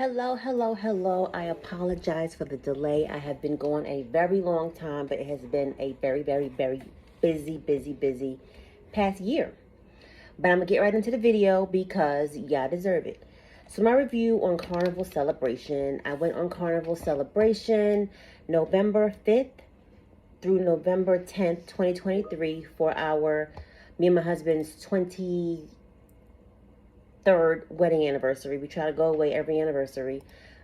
Hello, hello, hello. I apologize for the delay. I have been gone a very long time, but it has been a very, very, very busy past year. But I'm going to get right into the video because y'all deserve it. So my review on Carnival Celebration. I went on Carnival Celebration November 5th through November 10th, 2023 for me and my husband's 23rd wedding anniversary. We try to go away every anniversary.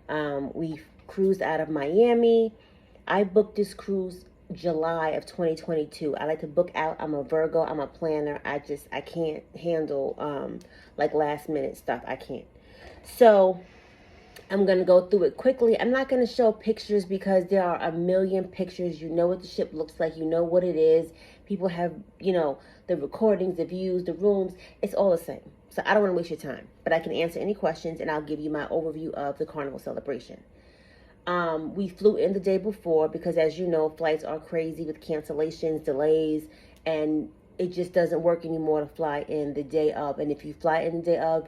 We cruised out of Miami. I booked this cruise July of 2022. I like to book out. I'm a Virgo. I'm a planner. I can't handle like last minute stuff. I can't. So I'm going to go through it quickly. I'm not going to show pictures because there are a million pictures. You know what the ship looks like. You know what it is. People have, the recordings, the views, the rooms. It's all the same. So I don't want to waste your time. But I can answer any questions and I'll give you my overview of the Carnival Celebration. We flew in the day before because, as you know, flights are crazy with cancellations, delays, and it just doesn't work anymore to fly in the day of. And if you fly in the day of,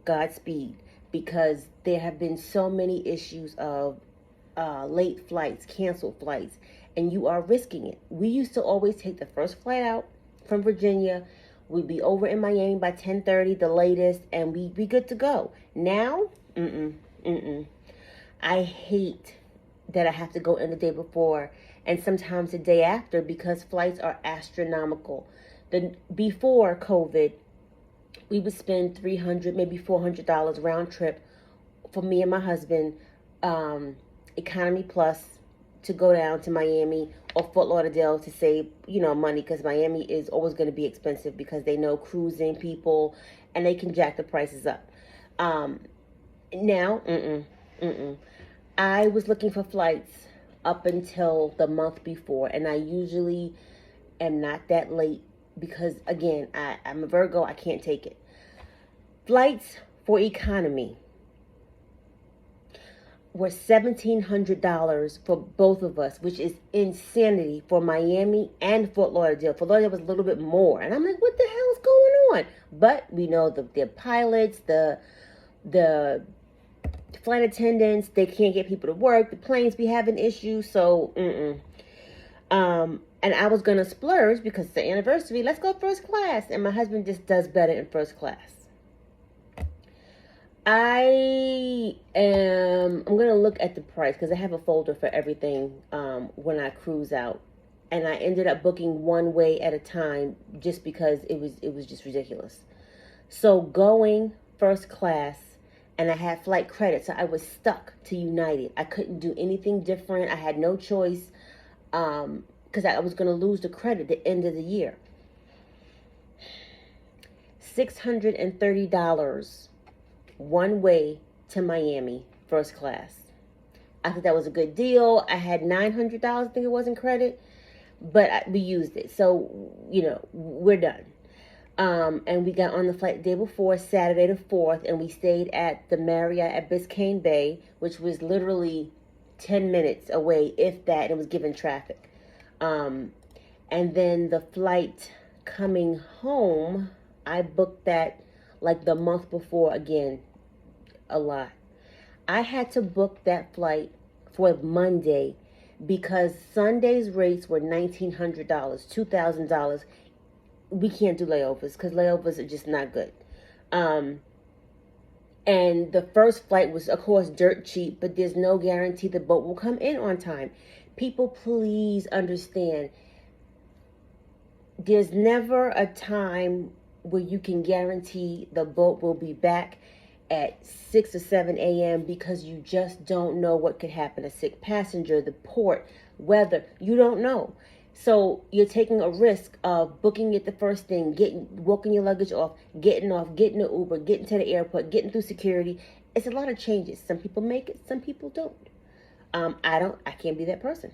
Godspeed, because there have been so many issues of late flights, canceled flights, and you are risking it. We used to always take the first flight out from Virginia. We'd be over in Miami by 10:30, the latest, and we'd be good to go. Now, I hate that I have to go in the day before and sometimes the day after because flights are astronomical. Before COVID, we would spend $300, maybe $400 round trip for me and my husband, economy plus, to go down to Miami or Fort Lauderdale to save, money, because Miami is always going to be expensive because they know cruising people and they can jack the prices up. Now, I was looking for flights up until the month before, and I usually am not that late because, again, I'm a Virgo. I can't take it. Flights for economy were $1,700 for both of us, which is insanity for Miami and Fort Lauderdale. Fort Lauderdale was a little bit more, and I'm like, what the hell is going on? But we know the pilots, the flight attendants, they can't get people to work. The planes be having issues, so and I was gonna splurge because it's the anniversary. Let's go first class, and my husband just does better in first class. I'm gonna look at the price because I have a folder for everything when I cruise out, and I ended up booking one way at a time just because it was just ridiculous. So going first class, and I had flight credit, so I was stuck to United. I couldn't do anything different. I had no choice because I was gonna lose the credit at the end of the year. $630. One way to Miami, first class. I thought that was a good deal. I had $900, I think it was, in credit, but we used it. So, we're done. And we got on the flight the day before, Saturday the 4th, and we stayed at the Marriott at Biscayne Bay, which was literally 10 minutes away, if that, and it was given traffic. And then the flight coming home, I booked that like the month before, again, a lot. I had to book that flight for Monday because Sunday's rates were $1,900, $2,000. We can't do layovers because layovers are just not good. And the first flight was, of course, dirt cheap, but there's no guarantee the boat will come in on time. People, please understand, there's never a time where you can guarantee the boat will be back at 6 or 7 a.m. because you just don't know what could happen. A sick passenger, the port, weather, you don't know. So you're taking a risk of booking it the first thing, walking your luggage off, getting off, getting an Uber, getting to the airport, getting through security. It's a lot of changes. Some people make it, some people don't. I can't be that person.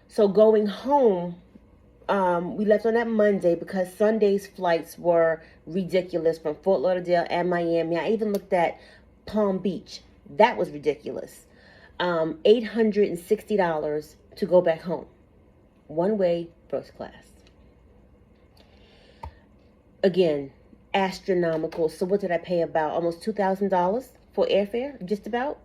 So going home, we left on that Monday because Sunday's flights were ridiculous from Fort Lauderdale and Miami. I even looked at Palm Beach. That was ridiculous. $860 to go back home. One way, first class. Again, astronomical. So what did I pay? About almost $2,000 for airfare, just about.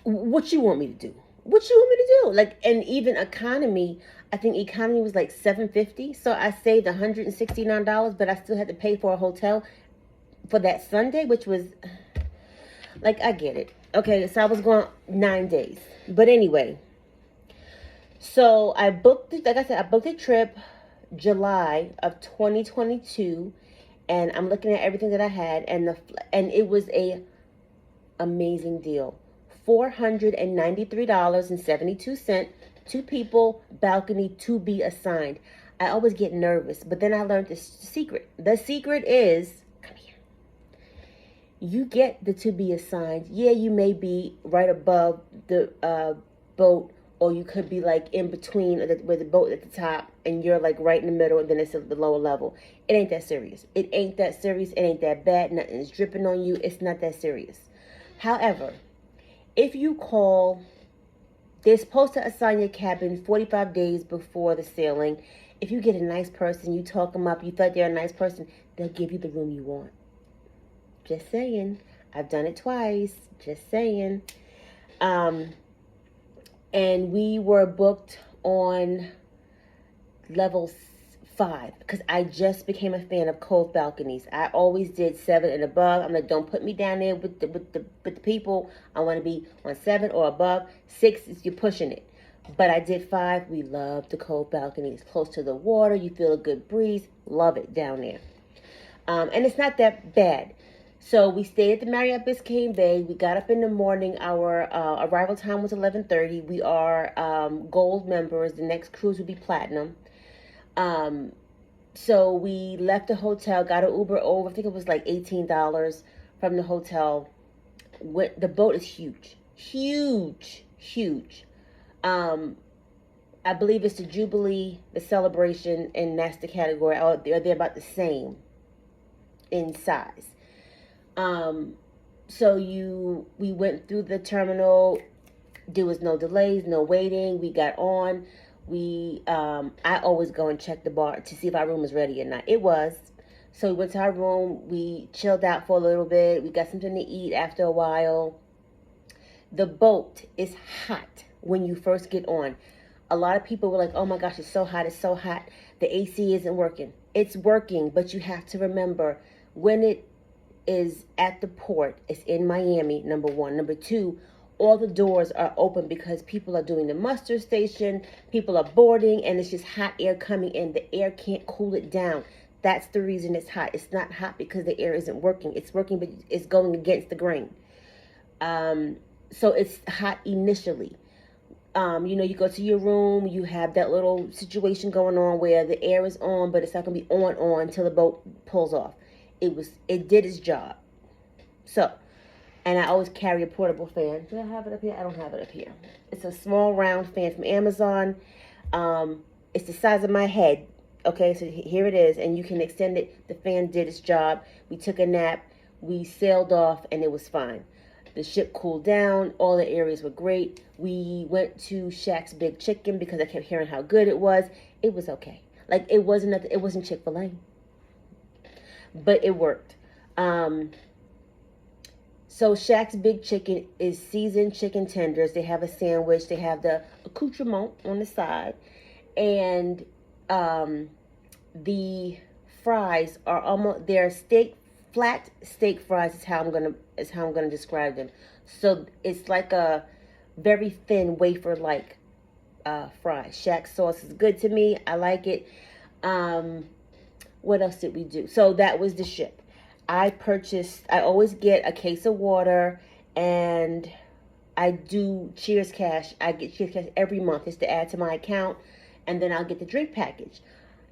What you want me to do? What you want me to do? Like, and even economy, I think economy was like $750. So I saved $169, but I still had to pay for a hotel for that Sunday, which was like, I get it. Okay, so I was going 9 days. But anyway, so I booked it, like I said, I booked a trip July of 2022, and I'm looking at everything that I had, and it was a amazing deal. $493.72, 2 people, balcony to be assigned. I always get nervous, but then I learned the secret. The secret is, come here. You get the to be assigned. Yeah, you may be right above the boat, or you could be like in between with the boat at the top, and you're like right in the middle, and then it's at the lower level. It ain't that serious. It ain't that serious. It ain't that bad. Nothing is dripping on you. It's not that serious. However, if you call, they're supposed to assign your cabin 45 days before the sailing. If you get a nice person, you talk them up, you thought they're a nice person, they'll give you the room you want. Just saying. I've done it twice. Just saying. And we were booked on level 5 because I just became a fan of cove balconies. I always did 7 and above. I'm like, don't put me down there with the people. I want to be on 7 or above. 6 is you're pushing it. But I did 5. We love the cove balconies. Close to the water. You feel a good breeze. Love it down there. And it's not that bad. So we stayed at the Marriott Biscayne Bay. We got up in the morning. Our arrival time was 11:30. We are gold members. The next cruise will be platinum. So we left the hotel, got an Uber over. I think it was like $18 from the hotel. The boat is huge, huge, huge. I believe it's the Jubilee, the Celebration, and that's the category. They're about the same in size. So we went through the terminal. There was no delays, no waiting. We got on. I always go and check the bar to see if our room was ready or not. It was. So we went to our room. We chilled out for a little bit. We got something to eat after a while. The boat is hot when you first get on. A lot of people were like, oh my gosh, it's so hot. It's so hot. The AC isn't working. It's working, but you have to remember when it is at the port, it's in Miami, number 1. Number 2, all the doors are open because people are doing the muster station, people are boarding, and it's just hot air coming in. The air can't cool it down. That's the reason it's hot. It's not hot because the air isn't working. It's working, but it's going against the grain. So it's hot initially. You go to your room, you have that little situation going on where the air is on, but it's not going to be on until the boat pulls off. It did its job. So, and I always carry a portable fan. Do I have it up here? I don't have it up here. It's a small round fan from Amazon. It's the size of my head. Okay, so here it is. And you can extend it. The fan did its job. We took a nap. We sailed off and it was fine. The ship cooled down. All the areas were great. We went to Shaq's Big Chicken because I kept hearing how good it was. It was okay. Like, it wasn't Chick-fil-A. But it worked. So Shaq's Big Chicken is seasoned chicken tenders. They have a sandwich. They have the accoutrement on the side. And the fries are they're flat steak fries is how I'm gonna describe them. So it's like a very thin wafer-like fry. Shaq sauce is good to me. I like it. What else did we do? So that was the ship. I always get a case of water, and I do Cheers Cash. I get Cheers Cash every month just to add to my account, and then I'll get the drink package.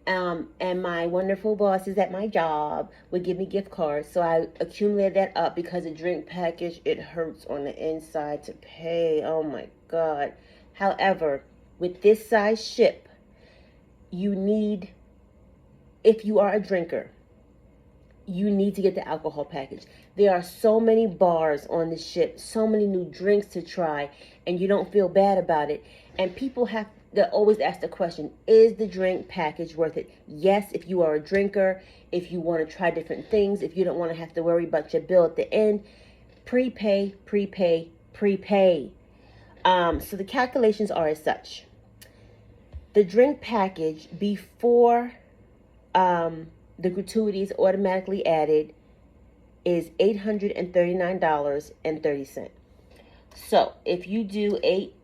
And my wonderful bosses at my job would give me gift cards, so I accumulated that up because the drink package, it hurts on the inside to pay. Oh my God. However, with this size ship, if you are a drinker, you need to get the alcohol package. There are so many bars on the ship, so many new drinks to try, and you don't feel bad about it. And people they always ask the question, is the drink package worth it? Yes, if you are a drinker, if you want to try different things, if you don't want to have to worry about your bill at the end, prepay, prepay, prepay. So the calculations are as such. The drink package before the gratuity is automatically added is $839.30. So if you do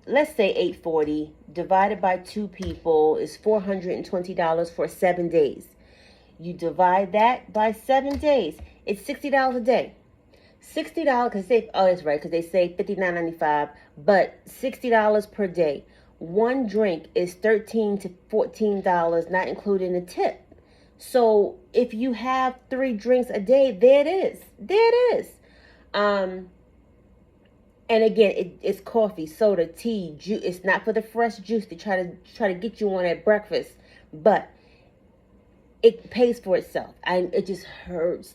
let's say $840 divided by 2 people is $420 for 7 days. You divide that by 7 days, it's $60 a day. $60 because that's right, because they say $59.95, but $60 per day. One drink is $13 to $14, not including a tip. So if you have 3 drinks a day, there it is. And again, it's coffee, soda, tea, juice. It's not for the fresh juice to try to get you on at breakfast, but it pays for itself. It just hurts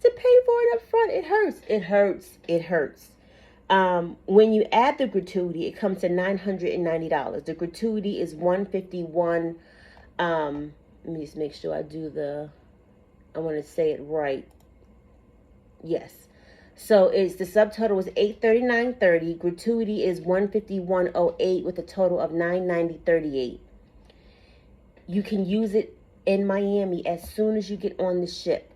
to pay for it up front. It hurts. When you add the gratuity, it comes to $990. The gratuity is $151. Let me just make sure I want to say it right. Yes. So the subtotal was $839.30. Gratuity is $151.08 with a total of $990.38. You can use it in Miami as soon as you get on the ship.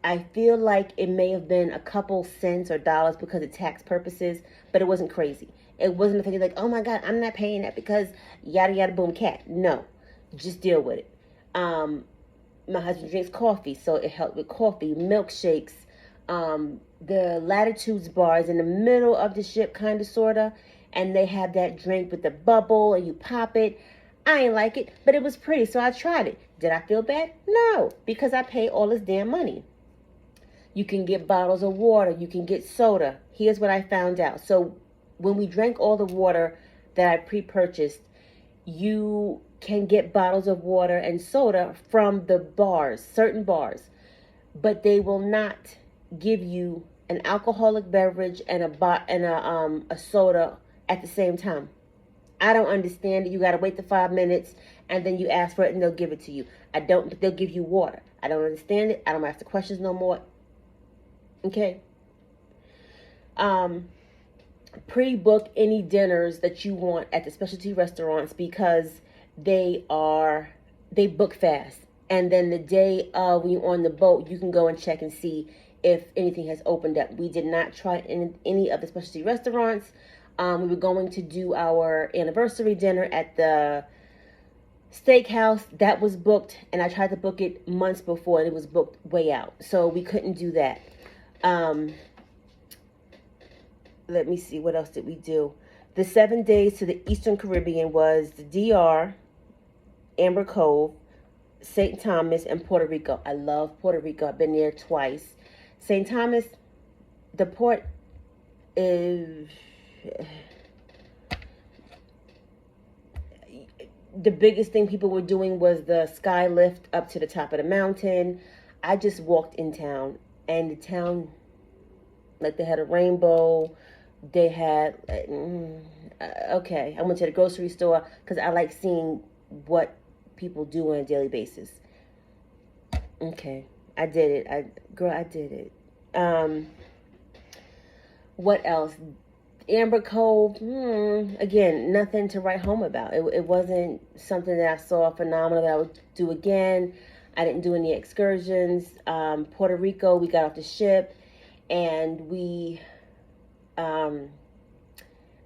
I feel like it may have been a couple cents or dollars because of tax purposes, but it wasn't crazy. It wasn't the thing like, oh my God, I'm not paying that because yada yada boom cat. No, just deal with it. My husband drinks coffee, so it helped with coffee, milkshakes. The Latitudes bar is in the middle of the ship, kind of, sort of, and they have that drink with the bubble, and you pop it. I ain't like it, but it was pretty, so I tried it. Did I feel bad? No, because I paid all this damn money. You can get bottles of water. You can get soda. Here's what I found out. So when we drank all the water that I pre-purchased, you can get bottles of water and soda from the bars, certain bars, but they will not give you an alcoholic beverage and a soda at the same time. I don't understand it. You got to wait the 5 minutes and then you ask for it and they'll give it to you. They'll give you water. I don't understand it. I don't ask the questions no more. Okay. Pre-book any dinners that you want at the specialty restaurants because they book fast. And then the day when you're on the boat, you can go and check and see if anything has opened up. We did not try any of the specialty restaurants. We were going to do our anniversary dinner at the steakhouse. That was booked, and I tried to book it months before, and it was booked way out. So we couldn't do that. Let me see, what else did we do? The 7 days to the Eastern Caribbean was the DR, Amber Cove, St. Thomas, and Puerto Rico. I love Puerto Rico. I've been there twice. St. Thomas, the port is... The biggest thing people were doing was the sky lift up to the top of the mountain. I just walked in town, and the town, like, they had a rainbow. They had, okay, I went to the grocery store because I like seeing what people do on a daily basis. Okay, I did it. I did it. What else? Amber Cove, again, nothing to write home about. It wasn't something that I saw phenomenal that I would do again. I didn't do any excursions. Puerto Rico, we got off the ship, and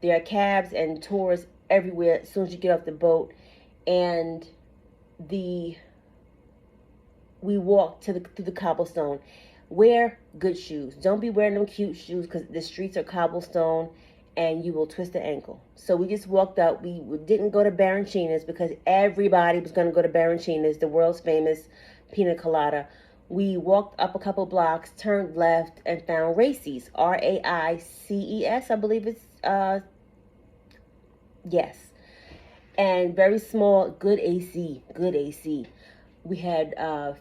there are cabs and tours everywhere as soon as you get off the boat, and we walked through the cobblestone. Wear good shoes. Don't be wearing them cute shoes because the streets are cobblestone and you will twist the ankle. So we just walked out. We didn't go to Baronchina's because everybody was going to go to Baronchina's, the world's famous pina colada. We walked up a couple blocks, turned left, and found Raices, Raices, I believe it's, yes. And very small, good AC. We had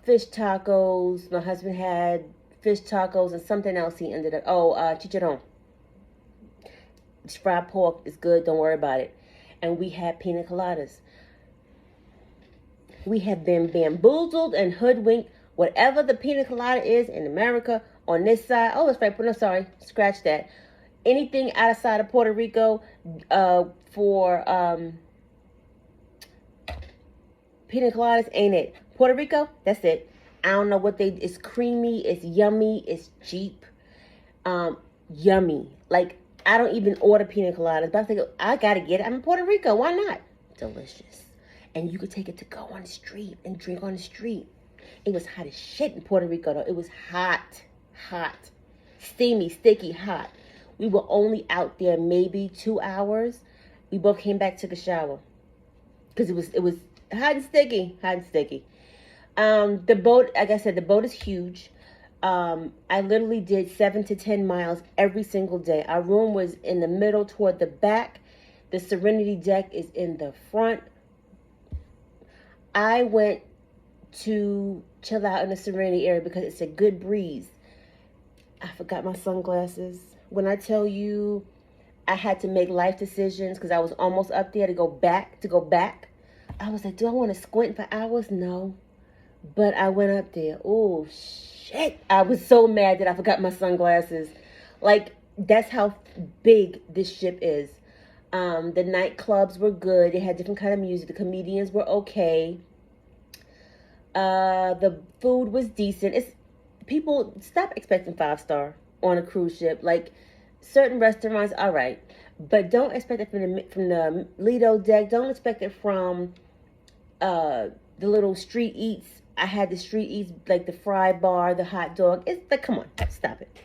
fish tacos. My husband had fish tacos and something else he ended up, chicharron. Fried pork is good, don't worry about it. and we had pina coladas. We have been bamboozled and hoodwinked. Whatever the pina colada is in America on this side. Oh, it's right. No, sorry. Scratch that. Anything outside of Puerto Rico for pina coladas ain't it. Puerto Rico, that's it. I don't know what it's creamy, it's yummy, it's cheap. Yummy. Like, I don't even order pina coladas, but I think I gotta get it. I'm in Puerto Rico, why not? Delicious. And you could take it to go on the street and drink on the street. It was hot as shit in Puerto Rico though. It was hot. Steamy, sticky, hot. We were only out there maybe 2 hours. We both came back, took a shower. Because it was hot and sticky. The boat, like I said, the boat is huge. I literally did 7 to 10 miles every single day. Our room was in the middle toward the back. The Serenity deck is in the front. I went to chill out in the Serenity area because it's a good breeze. I forgot my sunglasses. When I tell you I had to make life decisions because I was almost up there to go back. I was like, do I want to squint for hours? No. But I went up there. Oh, shit. I was so mad that I forgot my sunglasses. Like, that's how big this ship is. The nightclubs were good. They had different kind of music. The comedians were okay. The food was decent. People stop expecting 5-star on a cruise ship. Like, certain restaurants, all right. But don't expect it from the Lido deck. Don't expect it from the little street eats. I had the street eats, like the fry bar, the hot dog. It's like, come on, stop it.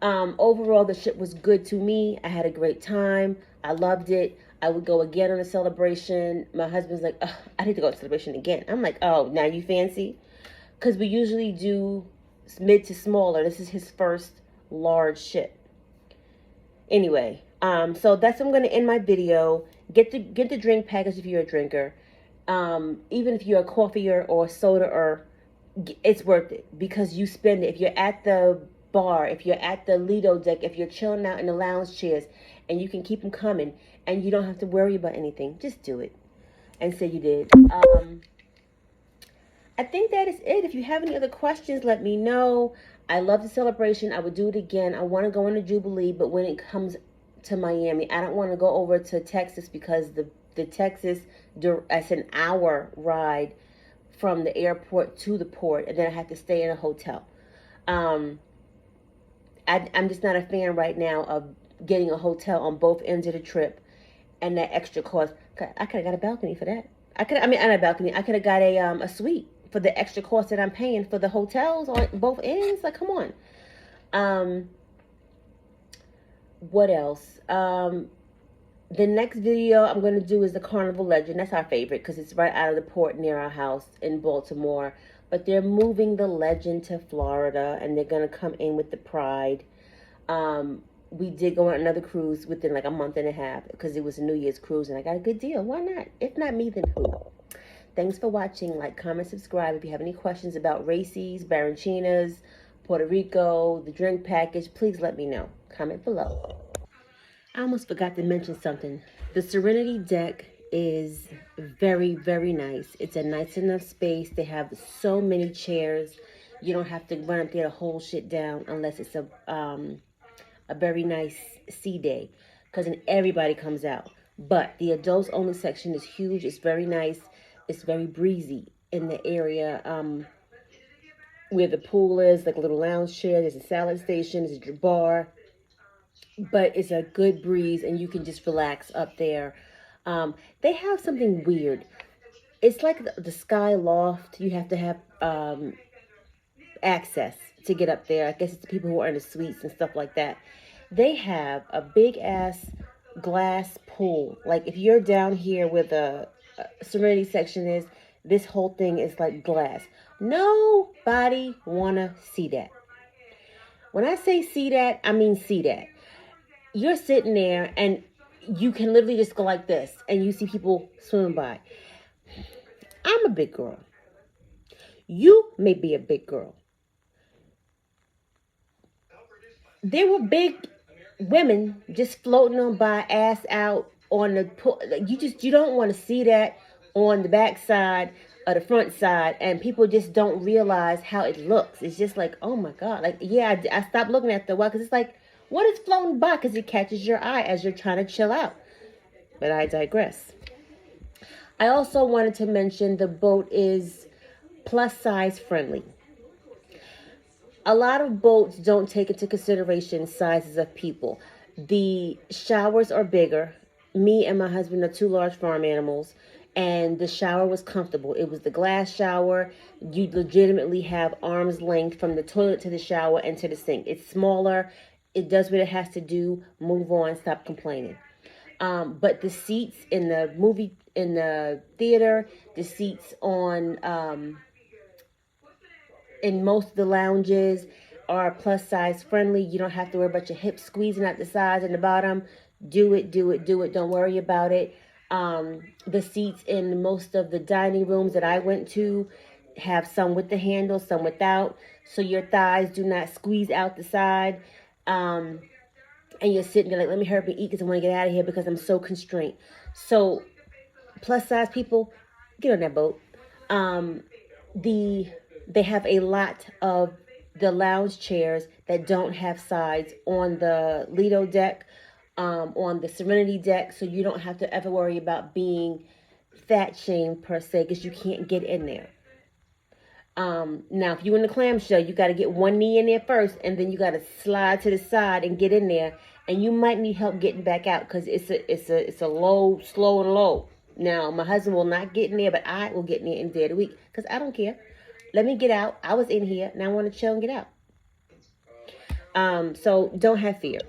Overall, the ship was good to me. I had a great time. I loved it. I would go again on a celebration. My husband's like, oh, I need to go to celebration again. I'm like, oh, now you fancy? Because we usually do mid to smaller. This is his first large ship. Anyway, so that's I'm going to end my video. Get the drink package if you're a drinker. Even if you're a coffeeer or a soda, it's worth it because you spend it. If you're at the bar, if you're at the Lido deck, if you're chilling out in the lounge chairs, and you can keep them coming, and you don't have to worry about anything, just do it and say you did. I think that is it. If you have any other questions, let me know. I love the celebration. I would do it again. I want to go on the Jubilee, but when it comes to Miami, I don't want to go over to Texas because the Texas, it's an hour ride from the airport to the port, and then I have to stay in a hotel. I'm just not a fan right now of getting a hotel on both ends of the trip and that extra cost. I could have got a balcony for that. Not a balcony. I could have got a suite for the extra cost that I'm paying for the hotels on both ends. Like, come on. What else? The next video I'm going to do is the Carnival Legend. That's our favorite because it's right out of the port near our house in Baltimore. But they're moving the Legend to Florida, and they're going to come in with the Pride. We did go on another cruise within like a month and a half because it was a New Year's cruise, and I got a good deal. Why not? If not me, then who? Thanks for watching. Like, comment, subscribe. If you have any questions about Racy's, Barranchinas, Puerto Rico, the drink package, please let me know. Comment below. I almost forgot to mention something. The Serenity deck is very, very nice. It's a nice enough space. They have so many chairs. You don't have to run up there to hold shit down unless it's a very nice sea day, because then everybody comes out. But the adults only section is huge. It's very nice. It's very breezy in the area where the pool is, like a little lounge chair. There's a salad station. There's a bar. But it's a good breeze, and you can just relax up there. They have something weird. It's like the sky loft. You have to have access to get up there. I guess it's the people who are in the suites and stuff like that. They have a big-ass glass pool. Like, if you're down here where the Serenity section is, this whole thing is like glass. Nobody wanna see that. When I say see that, I mean see that. You're sitting there and you can literally just go like this and you see people swimming by. I'm a big girl. You may be a big girl. There were big women just floating on by, ass out, on the like, you don't want to see that on the back side or the front side, and people just don't realize how it looks. It's just like, oh my god, like, yeah, I stopped looking at the while because it's like, what is floating by? Because it catches your eye as you're trying to chill out. But I digress. I also wanted to mention the boat is plus size friendly. A lot of boats don't take into consideration sizes of people. The showers are bigger. Me and my husband are two large farm animals, and the shower was comfortable. It was the glass shower. You legitimately have arm's length from the toilet to the shower and to the sink. It's smaller. It does what it has to do. Move on. Stop complaining. But the seats in the in the theater, the seats on in most of the lounges are plus size friendly. You don't have to worry about your hips squeezing at the sides and the bottom. Do it, do it, do it. Don't worry about it. The seats in most of the dining rooms that I went to have some with the handle, some without, so your thighs do not squeeze out the side. And you're sitting there like, let me hurry up and eat because I want to get out of here because I'm so constrained. So plus size people, get on that boat. They have a lot of the lounge chairs that don't have sides on the Lido deck, on the Serenity deck, so you don't have to ever worry about being fat shamed per se because you can't get in there. Now, if you're in the clamshell, you got to get one knee in there first, and then you got to slide to the side and get in there. And you might need help getting back out because it's a low, slow and low. Now, my husband will not get in there, but I will get in there any day of the week because I don't care. Let me get out. I was in here, and I want to chill and get out. So don't have fear.